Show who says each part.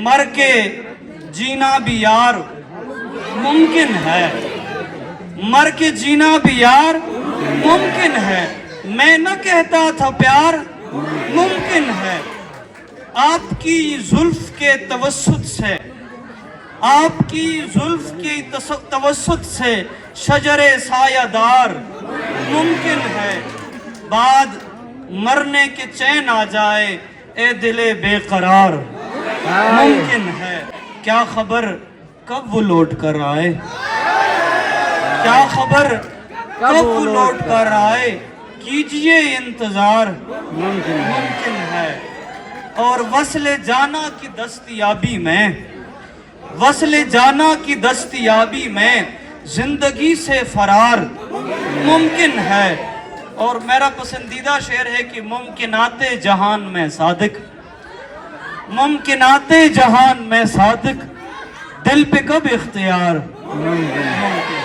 Speaker 1: مر کے جینا بھی یار ممکن ہے، مر کے جینا بھی یار ممکن ہے، میں نہ کہتا تھا پیار ممکن ہے، آپ کی زلف کے توسط سے، آپ کی زلف کی توسط سے شجر سایہ دار ممکن ہے، بعد مرنے کے چین آ جائے اے دل بے قرار ممکن ہے، کیا خبر کب وہ لوٹ کر آئے، کیا خبر کب وہ لوٹ کر آئے، کیجئے انتظار ممکن ہے، اور وصل جانا کی دستیابی میں، وصل جانا کی دستیابی میں زندگی سے فرار ممکن ہے، اور میرا پسندیدہ شعر ہے کہ ممکنات جہان میں صادق، ممکنات جہان میں صادق، دل پہ کب اختیار ممکن